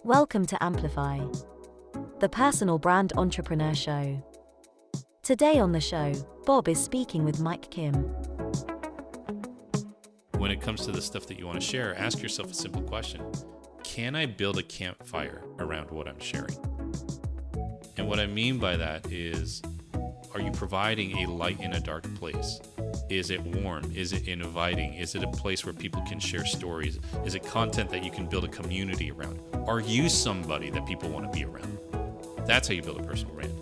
Welcome to Amplify, the personal brand entrepreneur show. Today on the show, Bob is speaking with Mike Kim. When it comes to the stuff that you want to share, ask yourself a simple question. Can I build a campfire around what I'm sharing? And what I mean by that is, are you providing a light in a dark place? Is it warm? Is it inviting? Is it a place where people can share stories? Is it content that you can build a community around? Are you somebody that people want to be around? That's how you build a personal brand.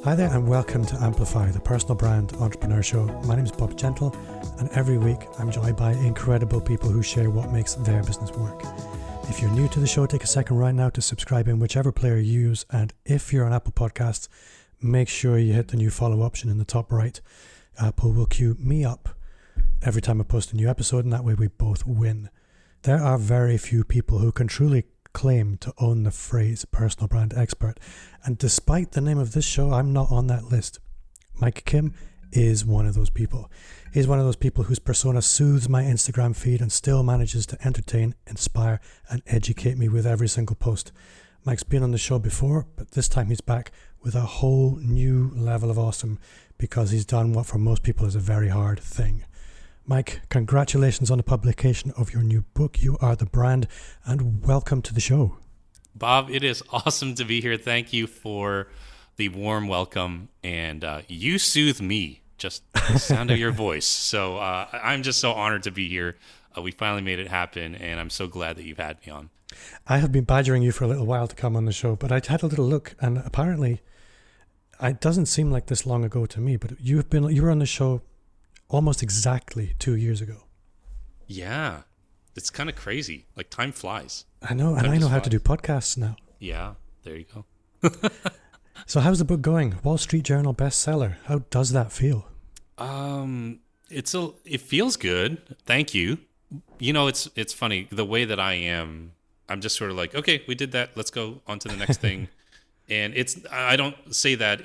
Hi there and welcome to Amplify, the personal brand entrepreneur show. My name is Bob Gentle and every week I'm joined by incredible people who share what makes their business work. If you're new to the show, take a second right now to subscribe in whichever player you use, and if you're on Apple Podcasts, make sure you hit the new follow option in the top right. Apple will queue me up every time I post a new episode, and that way we both win. There are very few people who can truly claim to own the phrase personal brand expert, and despite the name of this show, I'm not on that list. Mike Kim is one of those people. He's one of those people whose persona soothes my Instagram feed and still manages to entertain, inspire, and educate me with every single post. Mike's been on the show before, but this time he's back with a whole new level of awesome because he's done what for most people is a very hard thing. Mike, congratulations on the publication of your new book, You Are the Brand, and welcome to the show. Bob, it is awesome to be here. Thank you for the warm welcome, and you soothe me, just the sound of your voice. So I'm just so honored to be here. We finally made it happen, and I'm so glad that you've had me on. I have been badgering you for a little while to come on the show, but I had a little look, and apparently it doesn't seem like this long ago to me, but you were on the show almost exactly 2 years ago. Yeah, it's kind of crazy. Like, time flies. I know, and I know how to do podcasts now. Yeah, there you go. So how's the book going? Wall Street Journal bestseller. How does that feel? It feels good. Thank you. You know, it's funny the way that I am. I'm just sort of like, okay, we did that. Let's go on to the next thing. And I don't say that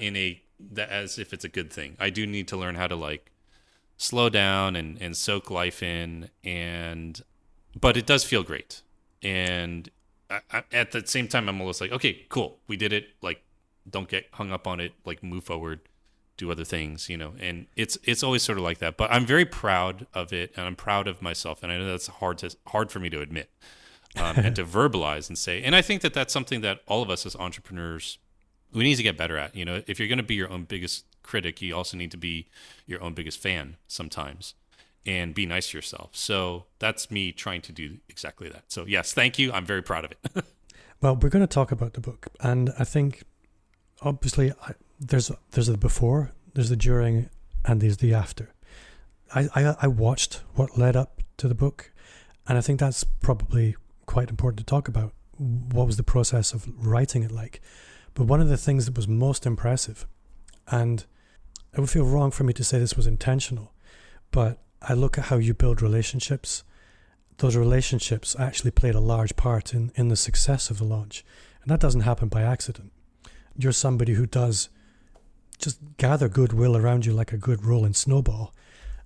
as if it's a good thing. I do need to learn how to like slow down and soak life in, but it does feel great. And at the same time, I'm almost like, okay, cool, we did it. Like, don't get hung up on it. Like, move forward, do other things, you know. And it's always sort of like that. But I'm very proud of it, and I'm proud of myself. And I know that's hard for me to admit and to verbalize and say. And I think that that's something that all of us as entrepreneurs, we need to get better at. You know, if you're going to be your own biggest critic, you also need to be your own biggest fan sometimes and be nice to yourself. So that's me trying to do exactly that. So yes, thank you. I'm very proud of it. Well, we're going to talk about the book, and I think obviously there's the before, there's the during, and there's the after. I watched what led up to the book, and I think that's probably quite important to talk about. What was the process of writing it like? But one of the things that was most impressive, and it would feel wrong for me to say this was intentional, but I look at how you build relationships. Those relationships actually played a large part in the success of the launch. And that doesn't happen by accident. You're somebody who does just gather goodwill around you like a good rolling snowball.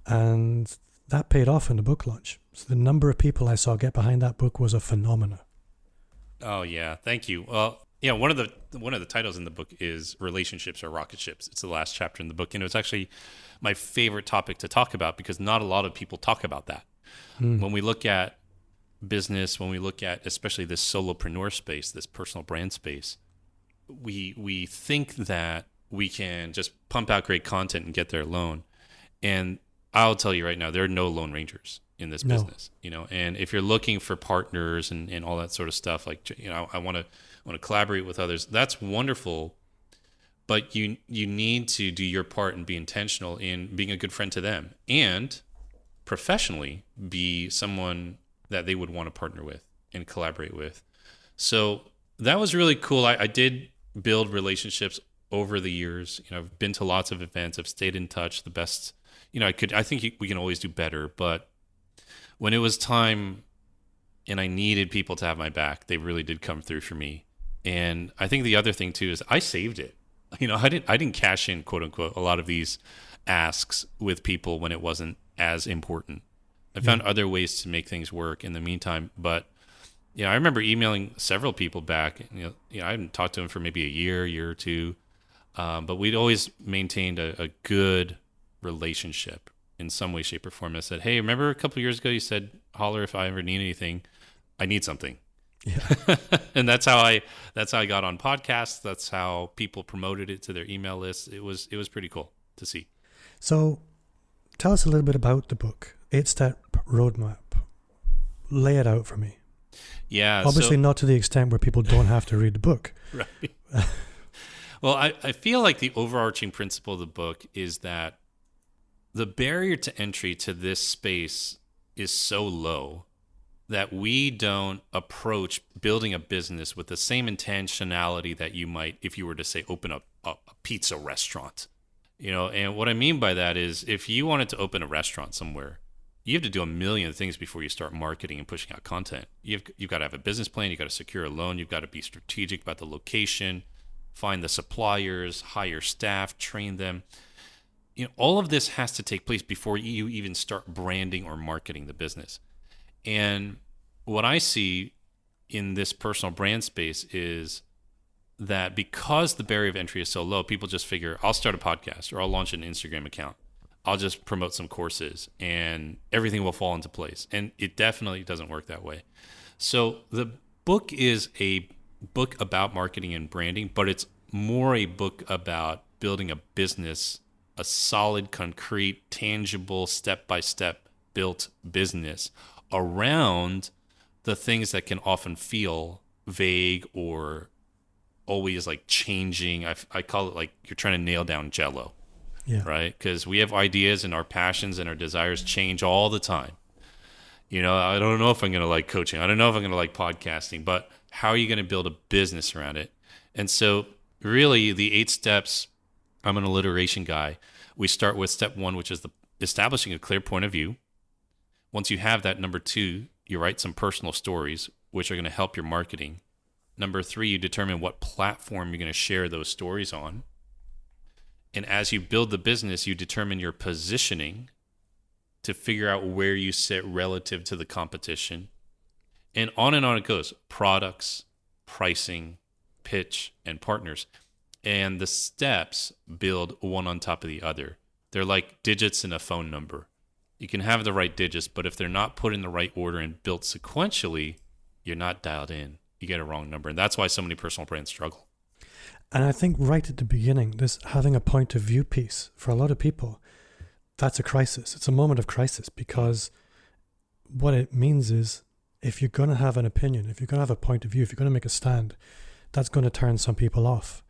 And that paid off in the book launch. So the number of people I saw get behind that book was a phenomenon. Oh yeah, thank you. Well, yeah, one of the titles in the book is Relationships Are Rocket Ships. It's the last chapter in the book, and it's actually my favorite topic to talk about because not a lot of people talk about that. When we look at business, when we look at especially this solopreneur space, this personal brand space, we think that we can just pump out great content and get there alone. And I'll tell you right now, there are no lone rangers in this business, you know. And if you're looking for partners and all that sort of stuff, like, you know, I want to collaborate with others. That's wonderful, but you need to do your part and be intentional in being a good friend to them, and professionally be someone that they would want to partner with and collaborate with. So that was really cool. I did build relationships over the years. You know, I've been to lots of events. I've stayed in touch. The best, you know, I think we can always do better. But when it was time and I needed people to have my back, they really did come through for me. And I think the other thing too is I saved it. You know, I didn't cash in, quote unquote, a lot of these asks with people when it wasn't as important. I found other ways to make things work in the meantime, but Yeah, I remember emailing several people back. I hadn't talked to them for maybe a year or two, but we'd always maintained a good relationship in some way, shape, or form. I said, "Hey, remember a couple of years ago you said holler if I ever need anything. I need something." Yeah. And that's how I got on podcasts. That's how people promoted it to their email list. It was pretty cool to see. So tell us a little bit about the book, 8-Step Roadmap. Lay it out for me. Yeah. Obviously not to the extent where people don't have to read the book. Right. Well, I feel like the overarching principle of the book is that the barrier to entry to this space is so low that we don't approach building a business with the same intentionality that you might if you were to, say, open up a pizza restaurant. And what I mean by that is if you wanted to open a restaurant somewhere, you have to do a million things before you start marketing and pushing out content. You've got to have a business plan. You've got to secure a loan. You've got to be strategic about the location, find the suppliers, hire staff, train them. All of this has to take place before you even start branding or marketing the business. And what I see in this personal brand space is that because the barrier of entry is so low, people just figure, I'll start a podcast or I'll launch an Instagram account. I'll just promote some courses and everything will fall into place. And it definitely doesn't work that way. So the book is a book about marketing and branding, but it's more a book about building a business, a solid, concrete, tangible, step-by-step built business around the things that can often feel vague or always like changing. I call it like you're trying to nail down Jell-O. Yeah. Right? Because we have ideas and our passions and our desires change all the time. I don't know if I'm going to like coaching. I don't know if I'm going to like podcasting, but how are you going to build a business around it? And so really the 8 steps, I'm an alliteration guy. We start with step 1, which is the establishing a clear point of view. Once you have that, number 2, you write some personal stories, which are going to help your marketing. Number 3, you determine what platform you're going to share those stories on. And as you build the business, you determine your positioning to figure out where you sit relative to the competition. And on it goes. Products, pricing, pitch, and partners. And the steps build one on top of the other. They're like digits in a phone number. You can have the right digits, but if they're not put in the right order and built sequentially, you're not dialed in. You get a wrong number. And that's why so many personal brands struggle. And I think right at the beginning, this having a point of view piece, for a lot of people, that's a crisis. It's a moment of crisis because what it means is if you're going to have an opinion, if you're going to have a point of view, if you're going to make a stand, that's going to turn some people off.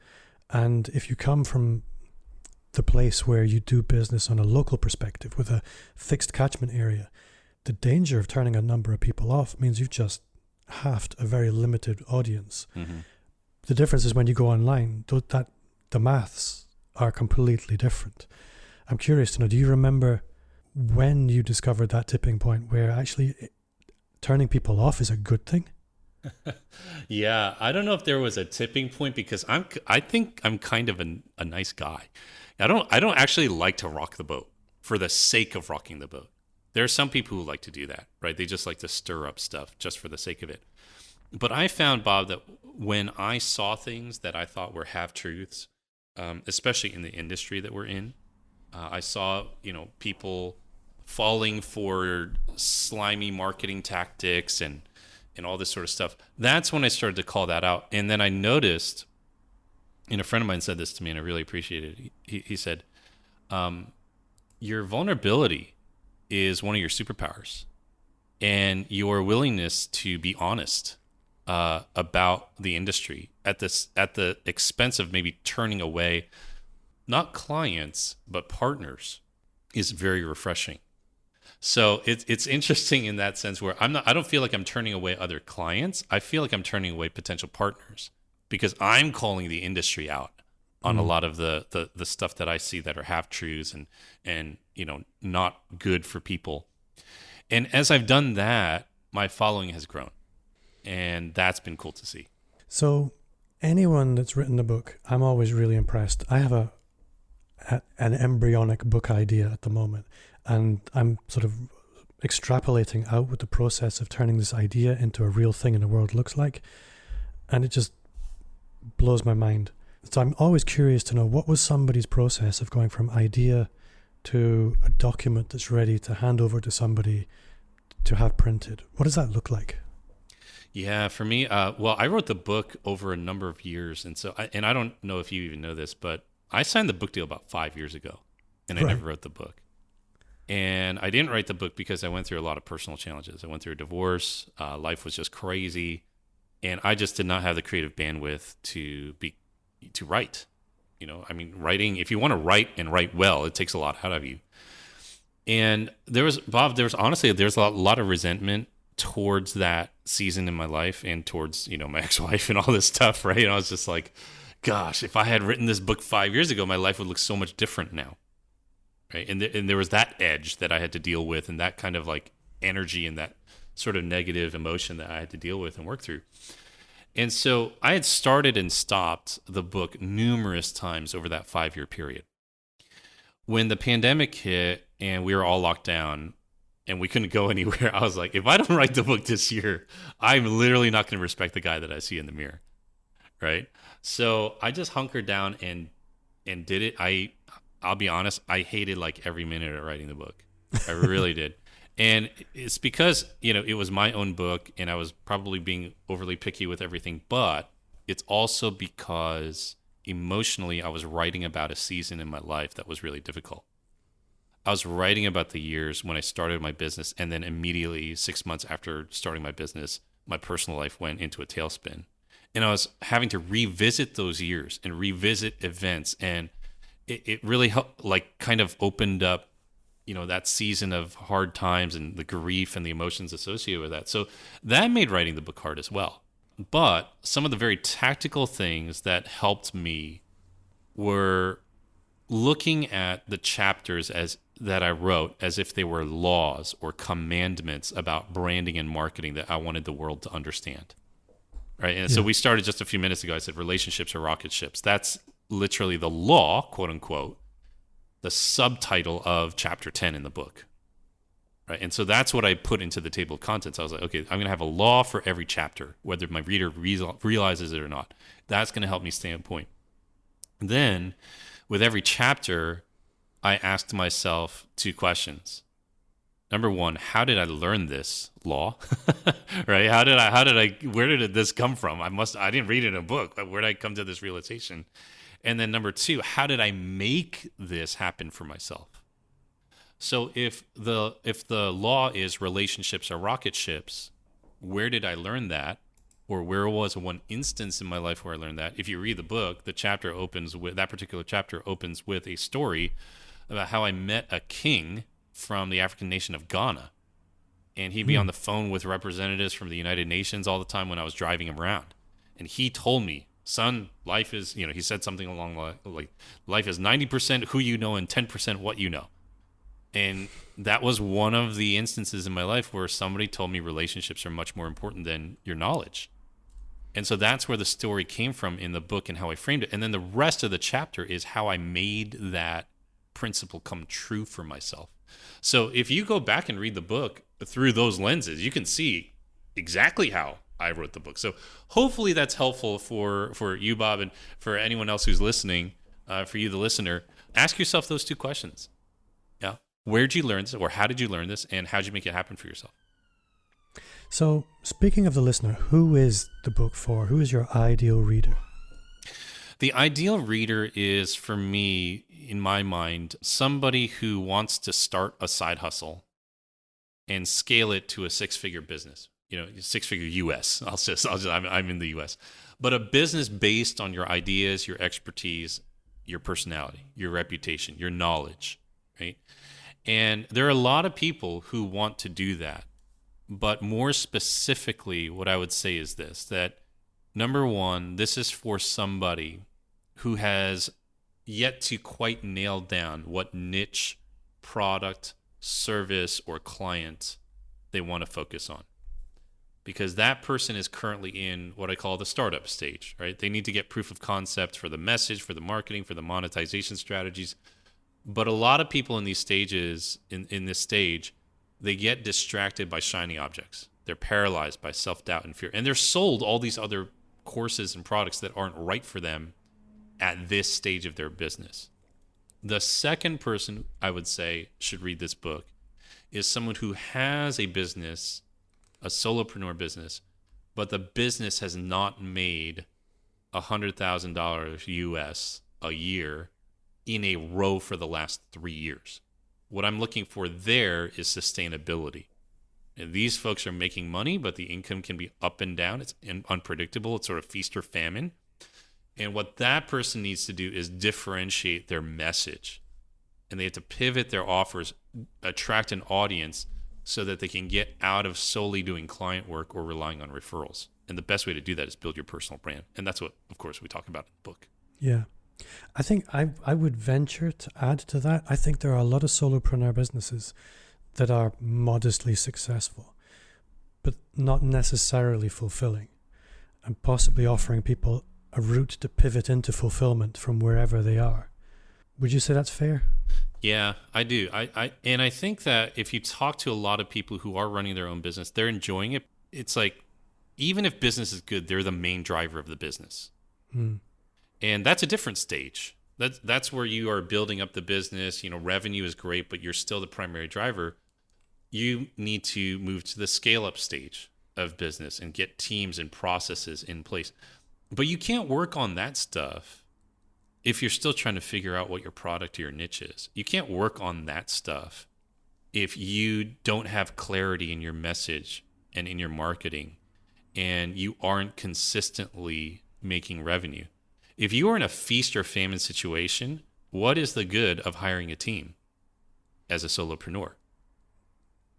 And if you come from the place where you do business on a local perspective with a fixed catchment area, the danger of turning a number of people off means you've just halved a very limited audience. Mm-hmm. The difference is when you go online, that the maths are completely different. I'm curious to know, do you remember when you discovered that tipping point where actually turning people off is a good thing? Yeah, I don't know if there was a tipping point because I think I'm kind of a nice guy. I don't actually like to rock the boat for the sake of rocking the boat. There are some people who like to do that, right? They just like to stir up stuff just for the sake of it. But I found, Bob, that when I saw things that I thought were half-truths, especially in the industry that we're in, I saw, people falling for slimy marketing tactics and all this sort of stuff. That's when I started to call that out. And then I noticed, and a friend of mine said this to me, and I really appreciated it. He said, your vulnerability is one of your superpowers, and your willingness to be honest about the industry at the expense of maybe turning away not clients but partners is very refreshing. So it's interesting in that sense where I don't feel like I'm turning away other clients. I feel like I'm turning away potential partners because I'm calling the industry out on a lot of the stuff that I see that are half truths and not good for people. And as I've done that, my following has grown. And that's been cool to see. So anyone that's written a book, I'm always really impressed. I have an embryonic book idea at the moment, and I'm sort of extrapolating out what the process of turning this idea into a real thing in the world looks like. And it just blows my mind. So I'm always curious to know, what was somebody's process of going from idea to a document that's ready to hand over to somebody to have printed? What does that look like? Yeah, for me, well, I wrote the book over a number of years. And so, I don't know if you even know this, but I signed the book deal about 5 years ago, and I never wrote the book. And I didn't write the book because I went through a lot of personal challenges. I went through a divorce. Life was just crazy. And I just did not have the creative bandwidth to write. You know, I mean, writing, if you want to write and write well, it takes a lot out of you. And there's a lot of resentment towards that season in my life and towards, you know, my ex-wife and all this stuff, right? And I was just like, gosh, if I had written this book 5 years ago, my life would look so much different now, right? And there was that edge that I had to deal with, and that kind of like energy and that sort of negative emotion that I had to deal with and work through. And so I had started and stopped the book numerous times over that 5-year period. When the pandemic hit and we were all locked down and we couldn't go anywhere, I was like, if I don't write the book this year, I'm literally not going to respect the guy that I see in the mirror, right? So I just hunkered down and did it. I'll be honest, I hated like every minute of writing the book. I really did. And it's because, you know, it was my own book and I was probably being overly picky with everything, but it's also because emotionally I was writing about a season in my life that was really difficult. I was writing about the years when I started my business, and then immediately 6 months after starting my business, my personal life went into a tailspin. And I was having to revisit those years and revisit events, and it really helped, like kind of opened up, you know, that season of hard times and the grief and the emotions associated with that. So that made writing the book hard as well. But some of the very tactical things that helped me were looking at the chapters that I wrote as if they were laws or commandments about branding and marketing that I wanted the world to understand. Right. And so we started just a few minutes ago. I said relationships are rocket ships. That's literally the law, quote unquote, the subtitle of chapter 10 in the book. Right. And so that's what I put into the table of contents. I was like, okay, I'm going to have a law for every chapter, whether my reader realizes it or not. That's going to help me stay on point. Then with every chapter, I asked myself 2 questions. Number one, how did I learn this law? Right? Where did this come from? I didn't read it in a book, but where did I come to this realization? And then number 2, how did I make this happen for myself? So if the law is relationships are rocket ships, where did I learn that? Or where was one instance in my life where I learned that? If you read the book, that particular chapter opens with a story about how I met a king from the African nation of Ghana. And he'd be on the phone with representatives from the United Nations all the time when I was driving him around. And he told me, son, life is, you know, he said something along like life is 90% who you know and 10% what you know. And that was one of the instances in my life where somebody told me relationships are much more important than your knowledge. And so that's where the story came from in the book and how I framed it. And then the rest of the chapter is how I made that principle come true for myself. So if you go back and read the book through those lenses, you can see exactly how I wrote the book. So hopefully that's helpful for you, Bob, and for anyone else who's listening, for you, the listener. Ask yourself those 2 questions. Yeah. Where did you learn this, or how did you learn this, and how did you make it happen for yourself? So speaking of the listener, who is the book for? Who is your ideal reader? The ideal reader is, for me, in my mind, somebody who wants to start a side hustle and scale it to a 6-figure business. You know, 6-figure US. I'm in the US, but a business based on your ideas, your expertise, your personality, your reputation, your knowledge, right? And there are a lot of people who want to do that, but more specifically, what I would say is this: that number one, this is for somebody who has yet to quite nail down what niche, product, service, or client they want to focus on. Because that person is currently in what I call the startup stage, right? They need to get proof of concept for the message, for the marketing, for the monetization strategies. But a lot of people in these stages, in this stage, they get distracted by shiny objects. They're paralyzed by self-doubt and fear. And they're sold all these other courses and products that aren't right for them at this stage of their business. The second person I would say should read this book is someone who has a business, a solopreneur business, but the business has not made $100,000 US a year in a row for the last 3 years. What I'm looking for there is sustainability. And these folks are making money, but the income can be up and down. It's unpredictable. It's sort of feast or famine. And what that person needs to do is differentiate their message. And they have to pivot their offers, attract an audience so that they can get out of solely doing client work or relying on referrals. And the best way to do that is build your personal brand. And that's what, of course, we talk about in the book. Yeah. I think I would venture to add to that. I think there are a lot of solopreneur businesses that are modestly successful, but not necessarily fulfilling, and possibly offering people a route to pivot into fulfillment from wherever they are. Would you say that's fair? Yeah, I do. I think that if you talk to a lot of people who are running their own business, they're enjoying it. It's like, even if business is good, they're the main driver of the business. And that's a different stage. That's where you are building up the business. Revenue is great, but you're still the primary driver. You need to move to the scale-up stage of business and get teams and processes in place. But you can't work on that stuff if you're still trying to figure out what your product or your niche is. You can't work on that stuff if you don't have clarity in your message and in your marketing, and you aren't consistently making revenue. If you are in a feast or famine situation, what is the good of hiring a team as a solopreneur?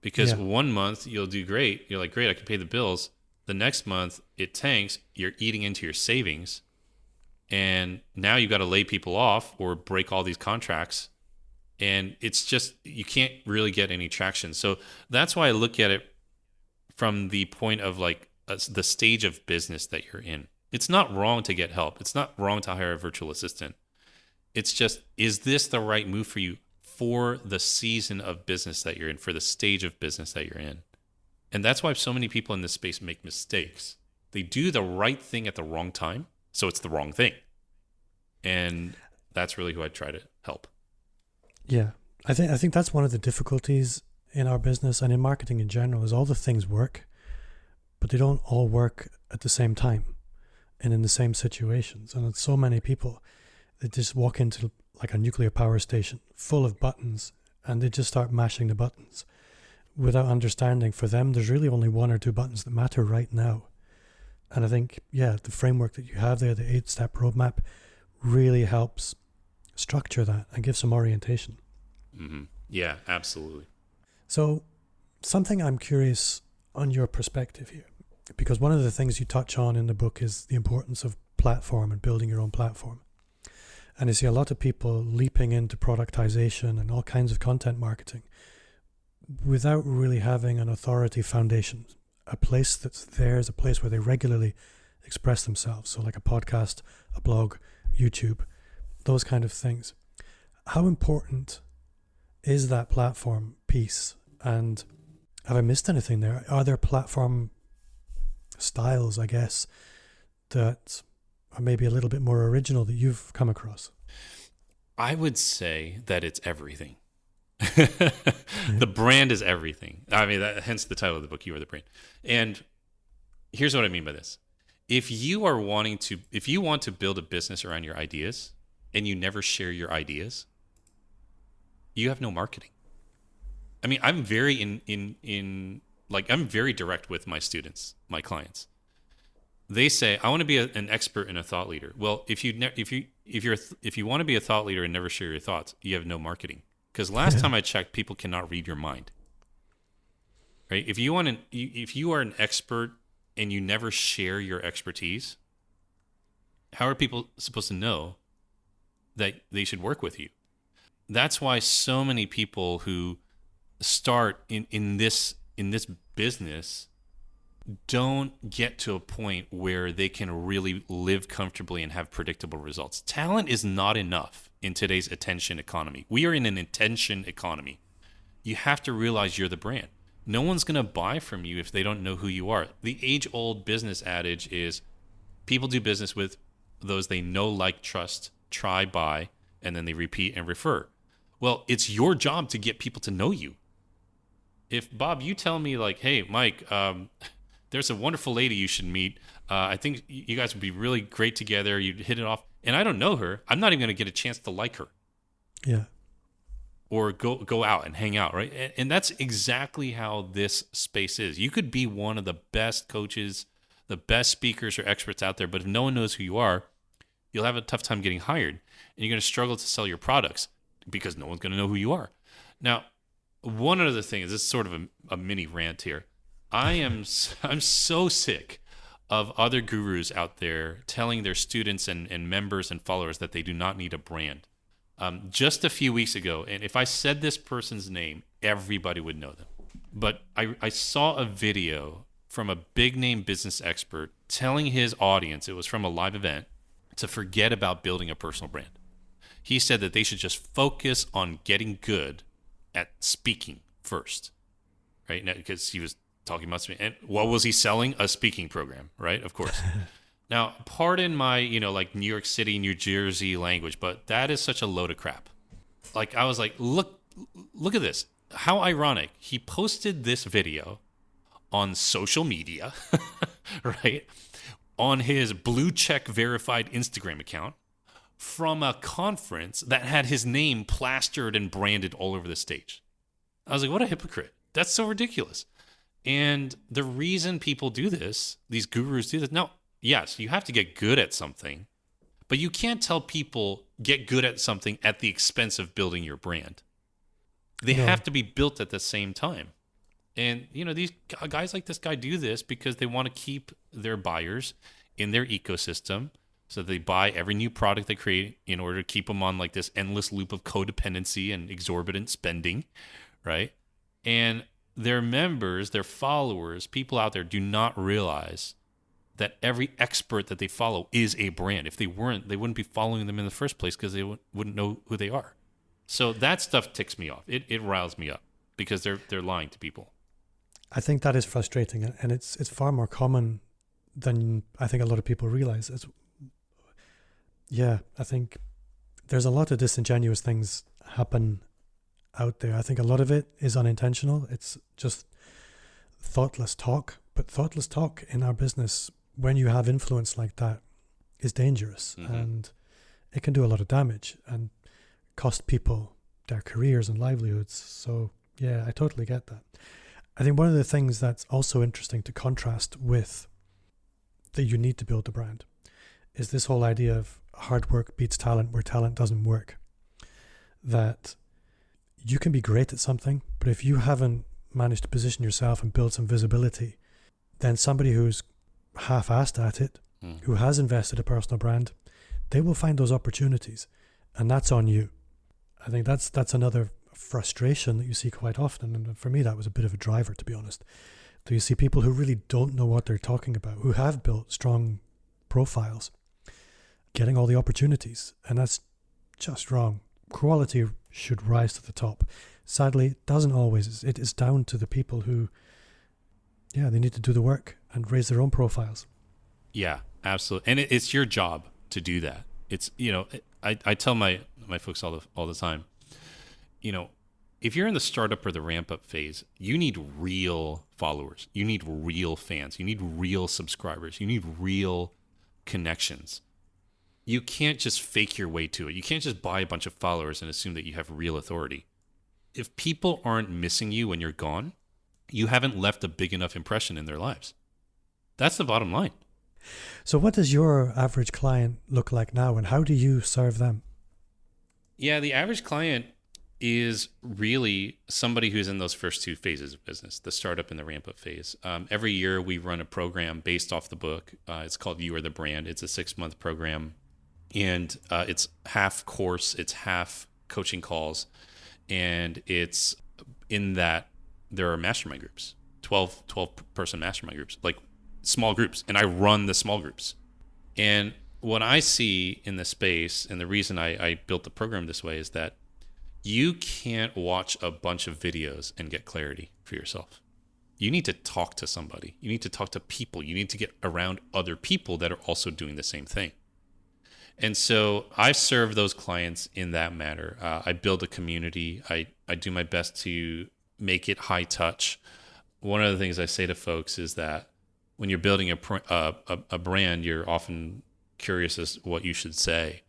Because 1 month you'll do great. You're like, great, I can pay the bills. The next month it tanks. You're eating into your savings. And now you've got to lay people off or break all these contracts. And it's just, you can't really get any traction. So that's why I look at it from the point of like the stage of business that you're in. It's not wrong to get help. It's not wrong to hire a virtual assistant. It's just, is this the right move for you for the season of business that you're in, for the stage of business that you're in? And that's why so many people in this space make mistakes. They do the right thing at the wrong time, so it's the wrong thing. And that's really who I try to help. Yeah. I think that's one of the difficulties in our business and in marketing in general, is all the things work, but they don't all work at the same time and in the same situations. And it's so many people that just walk into like a nuclear power station full of buttons and they just start mashing the buttons without understanding for them there's really only 1 or 2 buttons that matter right now. And I think, the framework that you have there, the 8-step roadmap, really helps structure that and give some orientation. Mm-hmm. Yeah, absolutely. So something I'm curious on your perspective here, because one of the things you touch on in the book is the importance of platform and building your own platform. And I see a lot of people leaping into productization and all kinds of content marketing without really having an authority foundation, a place that's theirs, a place where they regularly express themselves. So like a podcast, a blog, YouTube, those kind of things. How important is that platform piece? And have I missed anything there? Are there platform styles, I guess, that are maybe a little bit more original that you've come across? I would say that it's everything. The brand is everything. I mean, hence the title of the book, You Are the Brand. And here's what I mean by this. If you want to build a business around your ideas and you never share your ideas, you have no marketing. I mean, I'm very I'm very direct with my students, my clients. They say, I want to be an expert and a thought leader. Well, if you want to be a thought leader and never share your thoughts, you have no marketing. Because last time I checked, people cannot read your mind. Right? If you are an expert and you never share your expertise, how are people supposed to know that they should work with you? That's why so many people who start in this business don't get to a point where they can really live comfortably and have predictable results. Talent is not enough in today's attention economy. We are in an attention economy. You have to realize you're the brand. No one's going to buy from you if they don't know who you are. The age-old business adage is people do business with those they know, like, trust, try, buy, and then they repeat and refer. Well, it's your job to get people to know you. If, Bob, you tell me, like, hey, Mike, there's a wonderful lady you should meet. I think you guys would be really great together. You'd hit it off. And I don't know her. I'm not even going to get a chance to like her. Yeah. Or go out and hang out, right? And that's exactly how this space is. You could be one of the best coaches, the best speakers or experts out there, but if no one knows who you are, you'll have a tough time getting hired. And you're going to struggle to sell your products because no one's going to know who you are. Now, one other thing is, this is sort of a mini rant here. I'm so sick of other gurus out there telling their students and members and followers that they do not need a brand. Just a few weeks ago, and if I said this person's name, everybody would know them. But I saw a video from a big name business expert telling his audience, it was from a live event, to forget about building a personal brand. He said that they should just focus on getting good at speaking first, right? Now, because he was talking about speaking. And what was he selling? A speaking program, right? Of course. Now, pardon my, like New York City, New Jersey language, but that is such a load of crap. Like, I was like, look at this. How ironic. He posted this video on social media, right? On his blue check verified Instagram account from a conference that had his name plastered and branded all over the stage. I was like, what a hypocrite. That's so ridiculous. And the reason people do this, these gurus do this, no, yes, you have to get good at something, but you can't tell people get good at something at the expense of building your brand. They have to be built at the same time. And, these guys like this guy do this because they want to keep their buyers in their ecosystem. So they buy every new product they create in order to keep them on like this endless loop of codependency and exorbitant spending, right? And their members, their followers, people out there do not realize that every expert that they follow is a brand. If they weren't, they wouldn't be following them in the first place because they wouldn't know who they are. So that stuff ticks me off. It riles me up because they're lying to people. I think that is frustrating, and it's far more common than I think a lot of people realize. I think there's a lot of disingenuous things happen out there. I think a lot of it is unintentional. It's just thoughtless talk. But thoughtless talk in our business, when you have influence like that, is dangerous. Mm-hmm. And it can do a lot of damage and cost people their careers and livelihoods. So, yeah, I totally get that. I think one of the things that's also interesting to contrast with that you need to build a brand is this whole idea of hard work beats talent where talent doesn't work. That you can be great at something, but if you haven't managed to position yourself and build some visibility, then somebody who's half-assed at it, who has invested a personal brand, they will find those opportunities, and that's on you. I think that's another frustration that you see quite often, and for me that was a bit of a driver, to be honest. So you see people who really don't know what they're talking about, who have built strong profiles, getting all the opportunities, and that's just wrong. Quality should rise to the top. Sadly, it doesn't always. It is down to the people who, they need to do the work and raise their own profiles. Yeah, absolutely. And it's your job to do that. It's, I tell my folks all the time, if you're in the startup or the ramp up phase, you need real followers. You need real fans. You need real subscribers. You need real connections. You can't just fake your way to it. You can't just buy a bunch of followers and assume that you have real authority. If people aren't missing you when you're gone, you haven't left a big enough impression in their lives. That's the bottom line. So what does your average client look like now, and how do you serve them? Yeah, the average client is really somebody who's in those first two phases of business, the startup and the ramp up phase. Every year we run a program based off the book. It's called You Are the Brand. It's a 6-month program, and it's half course, it's half coaching calls, and it's in that there are mastermind groups, 12 person mastermind groups, like small groups, and I run the small groups. And what I see in the space, and the reason I built the program this way, is that you can't watch a bunch of videos and get clarity for yourself. you need to talk to somebody. You need to talk to people. You need to get around other people that are also doing the same thing. And so I serve those clients in that manner. I build a community. I do my best to make it high touch. One of the things I say to folks is that when you're building a brand, you're often curious as to what you should say.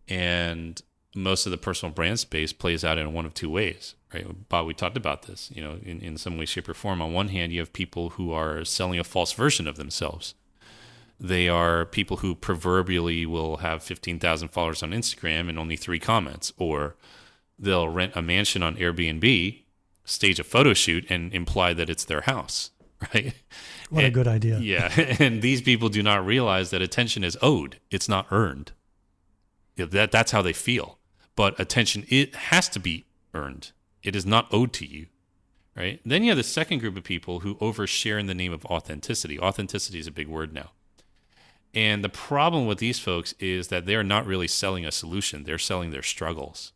And most of the personal brand space plays out in one of two ways, right? Bob, we talked about this, in some way, shape, or form. On one hand, you have people who are selling a false version of themselves. They are people who proverbially will have 15,000 followers on Instagram and only 3 comments, or they'll rent a mansion on Airbnb, stage a photo shoot, and imply that it's their house, right? What a good idea. Yeah, and these people do not realize that attention is owed. It's not earned. That's how they feel. But attention, it has to be earned. It is not owed to you, right? Then you have the second group of people who overshare in the name of authenticity. Authenticity is a big word now. And the problem with these folks is that they're not really selling a solution. They're selling their struggles.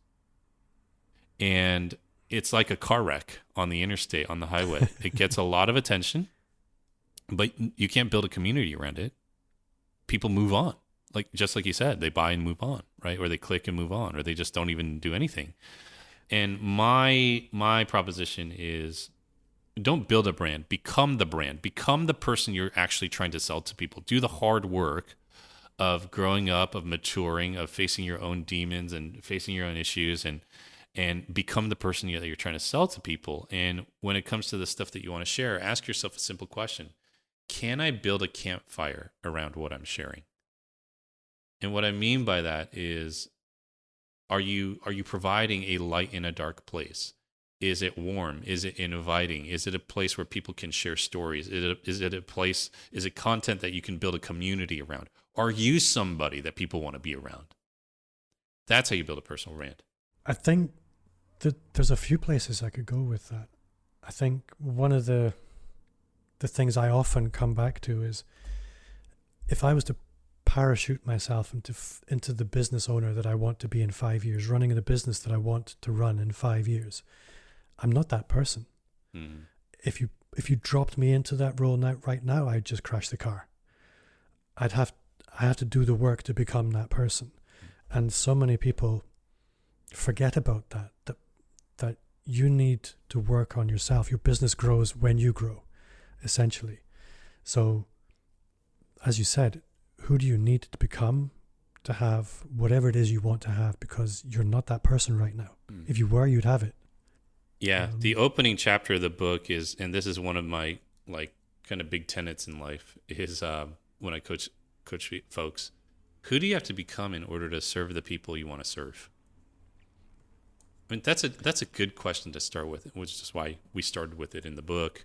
And it's like a car wreck on the interstate, on the highway. It gets a lot of attention, but you can't build a community around it. People move on. Just like you said, they buy and move on, right? Or they click and move on, or they just don't even do anything. And my proposition is, don't build a brand. Become the brand. Become the person you're actually trying to sell to people. Do the hard work of growing up, of maturing, of facing your own demons and facing your own issues, and become the person that you're trying to sell to people. And when it comes to the stuff that you want to share, ask yourself a simple question. Can I build a campfire around what I'm sharing? And what I mean by that is, are you providing a light in a dark place? Is it warm? Is it inviting? Is it a place where people can share stories? Is it content that you can build a community around? Are you somebody that people want to be around? That's how you build a personal brand. I think that there's a few places I could go with that. I think one of the things I often come back to is, if I was to parachute myself into the business owner that I want to be in 5 years, running the business that I want to run in 5 years, I'm not that person. Mm. If you dropped me into that role right now, I'd just crash the car. I have to do the work to become that person. And so many people forget about that you need to work on yourself. Your business grows when you grow, essentially. So, as you said, who do you need to become to have whatever it is you want to have? Because you're not that person right now. Mm. If you were, you'd have it. Yeah, the opening chapter of the book is, and this is one of my kind of big tenets in life, is when I coach folks, who do you have to become in order to serve the people you want to serve? I mean, that's a good question to start with, which is why we started with it in the book.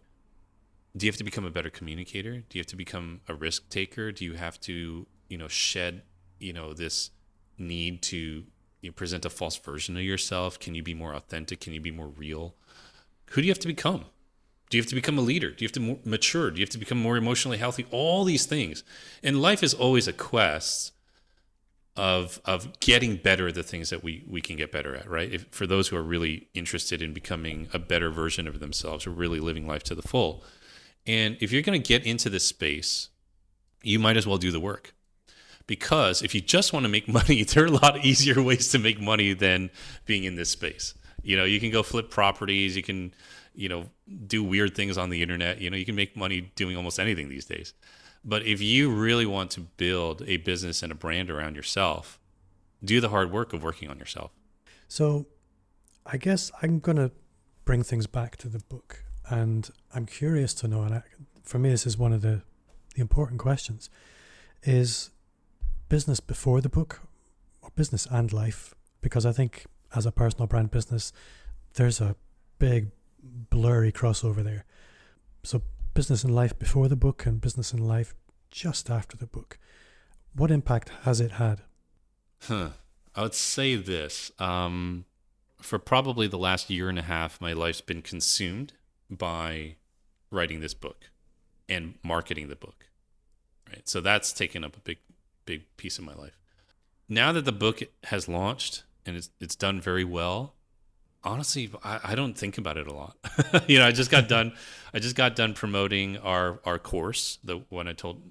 Do you have to become a better communicator? Do you have to become a risk taker? Do you have to, shed, this need to present a false version of yourself? Can you be more authentic? Can you be more real? Who do you have to become? Do you have to become a leader? Do you have to mature? Do you have to become more emotionally healthy? All these things. And life is always a quest of getting better at the things that we can get better at, right? For those who are really interested in becoming a better version of themselves, or really living life to the full. And if you're going to get into this space, you might as well do the work. Because if you just want to make money, there are a lot easier ways to make money than being in this space. You can go flip properties. You can, do weird things on the internet. You can make money doing almost anything these days. But if you really want to build a business and a brand around yourself, do the hard work of working on yourself. So I guess I'm going to bring things back to the book. And I'm curious to know, and for me this is one of the important questions, is business before the book, or business and life? Because I think as a personal brand business, there's a big blurry crossover there. So business and life before the book, and business and life just after the book. What impact has it had? I would say this. For probably the last year and a half, my life's been consumed by writing this book and marketing the book, right? So that's taken up a big piece of my life. Now that the book has launched and it's done very well, Honestly, I don't think about it a lot. You know, I just got done promoting our course, the one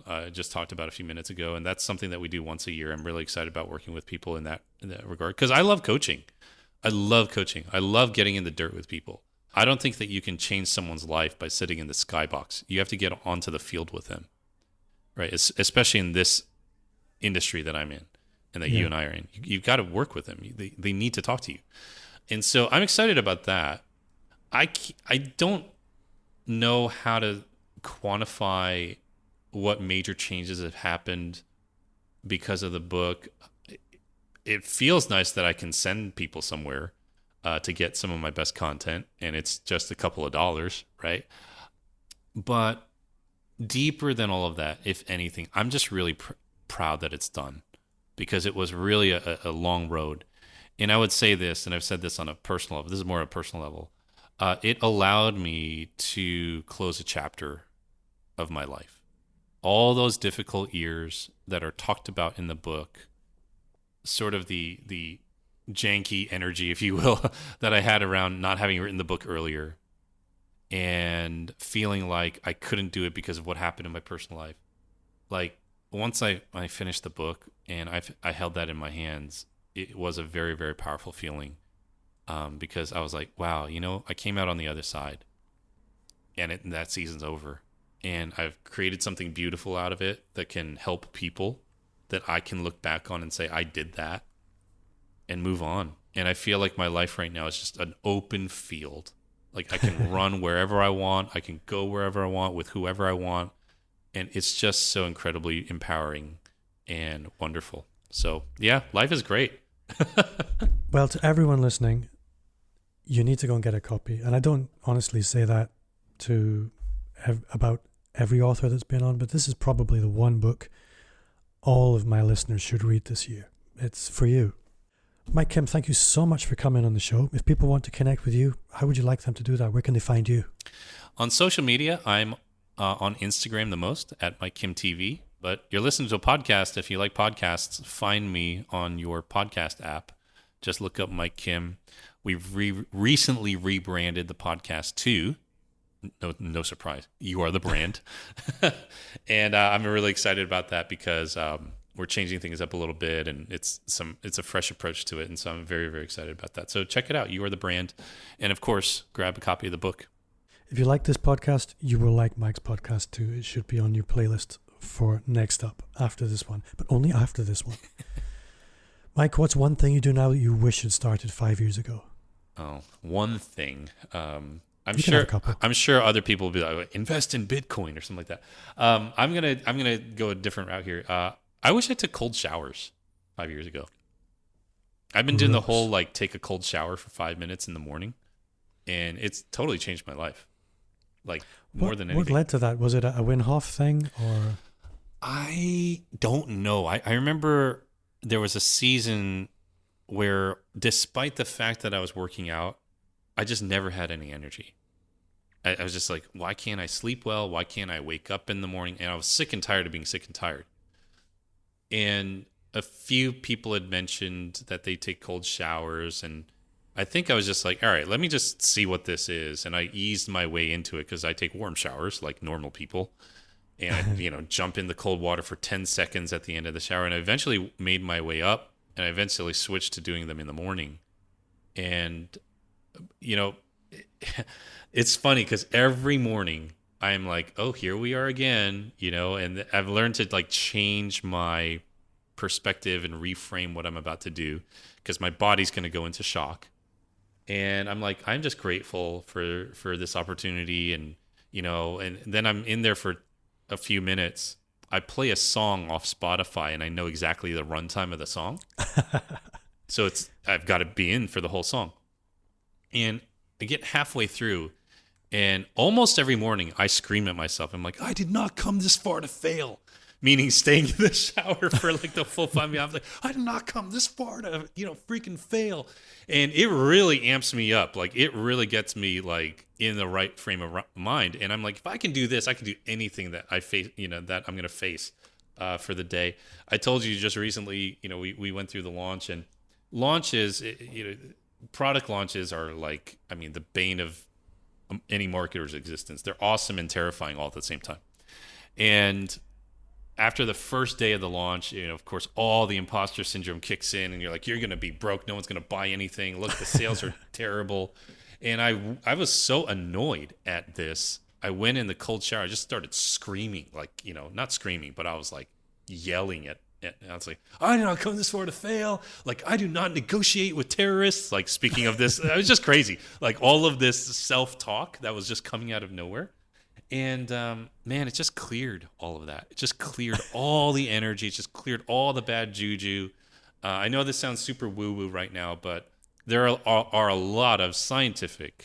I just talked about a few minutes ago, and that's something that we do once a year. I'm really excited about working with people in that regard because I love coaching. I love coaching. I love getting in the dirt with people. I don't think that you can change someone's life by sitting in the skybox. You have to get onto the field with them, right? Especially in this industry that I'm in and that you and I are in. You've got to work with them. They need to talk to you. And so I'm excited about that. I don't know how to quantify what major changes have happened because of the book. It feels nice that I can send people somewhere to get some of my best content, and it's just a couple of dollars, right? But deeper than all of that, if anything, I'm just really proud that it's done because it was really a long road. And I would say this, and I've said this on a personal level, this is more a personal level. It allowed me to close a chapter of my life. All those difficult years that are talked about in the book, sort of the janky energy, if you will, that I had around not having written the book earlier and feeling like I couldn't do it because of what happened in my personal life. Like once I finished the book and I held that in my hands, it was a very, very powerful feeling because I was like, wow, you know, I came out on the other side and that season's over. And I've created something beautiful out of it that can help people that I can look back on and say, I did that and move on. And I feel like my life right now is just an open field. Like I can run wherever I want. I can go wherever I want with whoever I want. And it's just so incredibly empowering and wonderful. So yeah, life is great. Well, to everyone listening, you need to go and get a copy. And I don't honestly say that about every author that's been on, but this is probably the one book all of my listeners should read this year. It's for you. Mike Kim, thank you so much for coming on the show. If people want to connect with you, how would you like them to do that? Where can they find you? On social media, I'm on Instagram the most at Mike Kim TV. But you're listening to a podcast. If you like podcasts, find me on your podcast app. Just look up Mike Kim. We've recently rebranded the podcast to, no surprise, You Are the Brand. And I'm really excited about that because we're changing things up a little bit, and it's a fresh approach to it. And so I'm very, very excited about that. So check it out, You Are the Brand. And of course, grab a copy of the book. If you like this podcast, you will like Mike's podcast too. It should be on your playlist for next up after this one, but only after this one. Mike, what's one thing you do now that you wish had started 5 years ago? Oh, one thing. I'm sure other people will be like, invest in Bitcoin or something like that. I'm gonna go a different route here. I wish I took cold showers 5 years ago. I've been doing the whole like take a cold shower for 5 minutes in the morning, and it's totally changed my life. Like more than anything. What led to that? Was it a Wim Hof thing or? I don't know. I remember there was a season where despite the fact that I was working out, I just never had any energy. I was just like, why can't I sleep well? Why can't I wake up in the morning? And I was sick and tired of being sick and tired. And a few people had mentioned that they take cold showers, and I think I was just like, all right, let me just see what this is. And I eased my way into it because I take warm showers like normal people. And I, jump in the cold water for 10 seconds at the end of the shower. And I eventually made my way up, and I eventually switched to doing them in the morning. And, it's funny because every morning I'm like, oh, here we are again, and I've learned to like change my perspective and reframe what I'm about to do because my body's going to go into shock. And I'm like, I'm just grateful for this opportunity. And, and then I'm in there for a few minutes. I play a song off Spotify and I know exactly the runtime of the song. So I've got to be in for the whole song. And I get halfway through, and almost every morning I scream at myself. I'm like, I did not come this far to fail. Meaning staying in the shower for like the full 5 minutes. I'm like, I did not come this far to, freaking fail. And it really amps me up. Like it really gets me like in the right frame of mind. And I'm like, if I can do this, I can do anything that I face, that I'm going to face for the day. I told you just recently, we went through the launch, and launch is, product launches are like, I mean, the bane of any marketer's existence. They're awesome and terrifying all at the same time. And after the first day of the launch, of course, all the imposter syndrome kicks in, and you're like, you're going to be broke. No one's going to buy anything. Look, the sales are terrible. And I was so annoyed at this. I went in the cold shower. I just started screaming, like, not screaming, but I was like yelling at I was like, I did not come this far to fail. Like, I do not negotiate with terrorists. Like, speaking of this, it was just crazy. Like, all of this self-talk that was just coming out of nowhere. And, man, it just cleared all of that. It just cleared all the energy. It just cleared all the bad juju. I know this sounds super woo-woo right now, but there are a lot of scientifically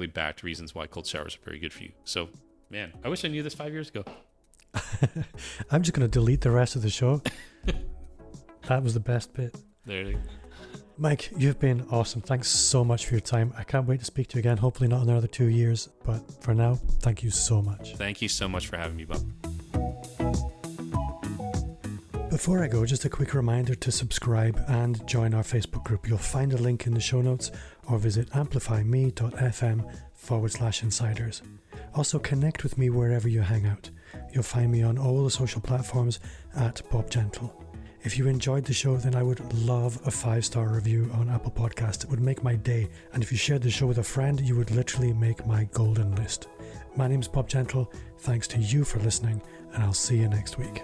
backed reasons why cold showers are very good for you. So, man, I wish I knew this 5 years ago. I'm just going to delete the rest of the show. That was the best bit. There you go. Mike, you've been awesome. Thanks so much for your time. I can't wait to speak to you again. Hopefully not another 2 years. But for now, thank you so much. Thank you so much for having me, Bob. Before I go, just a quick reminder to subscribe and join our Facebook group. You'll find a link in the show notes or visit amplifyme.fm/insiders. Also, connect with me wherever you hang out. You'll find me on all the social platforms at Bob Gentle. If you enjoyed the show, then I would love a 5-star review on Apple Podcasts. It would make my day. And if you shared the show with a friend, you would literally make my golden list. My name's Bob Gentle. Thanks to you for listening, and I'll see you next week.